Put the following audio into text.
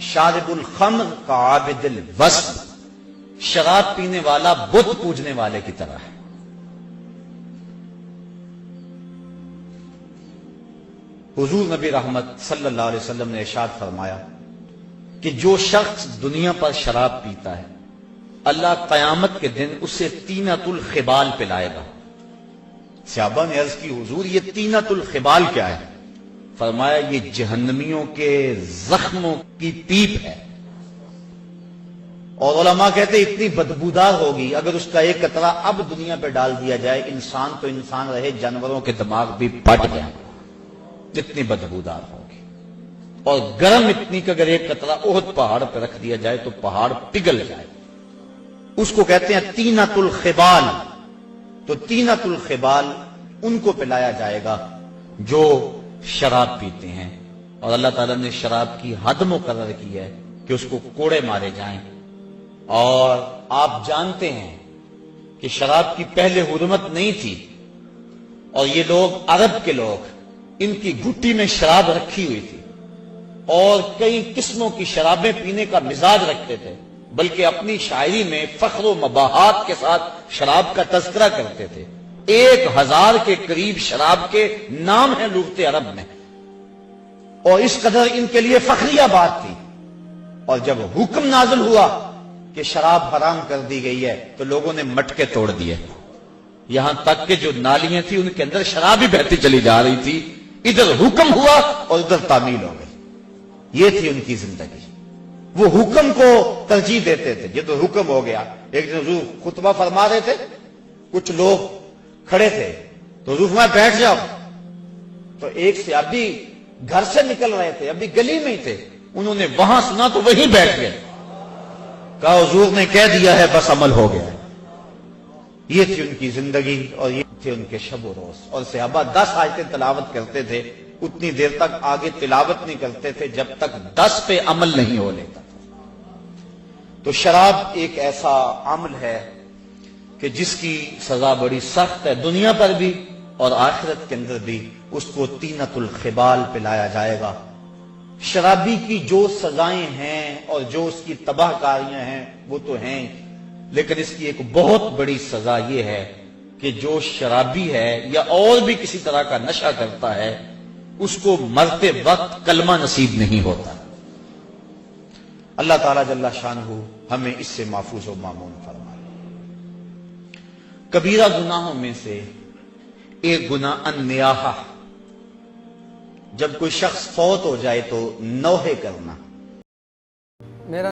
شارب الخمر کا عابد الوثن، شراب پینے والا بت پوجنے والے کی طرح ہے۔ حضور نبی رحمت صلی اللہ علیہ وسلم نے ارشاد فرمایا کہ جو شخص دنیا پر شراب پیتا ہے اللہ قیامت کے دن اسے طینۃ الخبال پلائے گا۔ صحابہ نے عرض کی حضور یہ طینۃ الخبال کیا ہے؟ فرمایا یہ جہنمیوں کے زخموں کی پیپ ہے، اور علماء کہتے ہیں اتنی بدبودار ہوگی اگر اس کا ایک قطرہ اب دنیا پہ ڈال دیا جائے، انسان تو انسان رہے جانوروں کے دماغ بھی پھٹ جائیں، اتنی بدبودار ہوگی، اور گرم اتنی کہ اگر ایک قطرہ احد پہاڑ پہ رکھ دیا جائے تو پہاڑ پگھل جائے۔ اس کو کہتے ہیں طینۃ الخبال۔ تو طینۃ الخبال ان کو پلایا جائے گا جو شراب پیتے ہیں، اور اللہ تعالیٰ نے شراب کی حد مقرر کی ہے کہ اس کو کوڑے مارے جائیں۔ اور آپ جانتے ہیں کہ شراب کی پہلے حرمت نہیں تھی، اور یہ لوگ عرب کے لوگ ان کی گھٹی میں شراب رکھی ہوئی تھی، اور کئی قسموں کی شرابیں پینے کا مزاج رکھتے تھے، بلکہ اپنی شاعری میں فخر و مباحات کے ساتھ شراب کا تذکرہ کرتے تھے۔ 1000 کے قریب شراب کے نام ہیں لغت عرب میں، اور اس قدر ان کے لیے فخریہ بات تھی۔ اور جب حکم نازل ہوا کہ شراب حرام کر دی گئی ہے تو لوگوں نے مٹکے توڑ دیے، یہاں تک کہ جو نالیاں تھیں ان کے اندر شراب ہی بہتی چلی جا رہی تھی۔ ادھر حکم ہوا اور ادھر تعمیل ہو گئی۔ یہ تھی ان کی زندگی، وہ حکم کو ترجیح دیتے تھے۔ جب حکم ہو گیا، ایک دن حضور خطبہ فرما رہے تھے، کچھ لوگ کھڑے تھے تو حضور فرمایا بیٹھ جاؤ، تو ایک صحابی گھر سے نکل رہے تھے، ابھی گلی میں ہی تھے، انہوں نے وہاں سنا تو وہیں بیٹھ گئے، کہا حضور نے کہہ دیا ہے بس عمل ہو گیا۔ یہ تھی ان کی زندگی اور یہ تھے ان کے شب و روز۔ اور صحابہ 10 آیتیں تلاوت کرتے تھے، اتنی دیر تک آگے تلاوت نہیں کرتے تھے جب تک 10 پہ عمل نہیں ہو لیتا۔ تو شراب ایک ایسا عمل ہے کہ جس کی سزا بڑی سخت ہے، دنیا پر بھی اور آخرت کے اندر بھی۔ اس کو طینۃ الخبال پلایا جائے گا۔ شرابی کی جو سزائیں ہیں اور جو اس کی تباہ کاریاں ہیں وہ تو ہیں، لیکن اس کی ایک بہت بڑی سزا یہ ہے کہ جو شرابی ہے یا اور بھی کسی طرح کا نشہ کرتا ہے اس کو مرتے وقت کلمہ نصیب نہیں ہوتا۔ اللہ تعالیٰ جل شانہ ہمیں اس سے محفوظ و مامون فرمائے۔ کبیرہ گناہوں میں سے ایک گناہ النیاحہ، جب کوئی شخص فوت ہو جائے تو نوحے کرنا،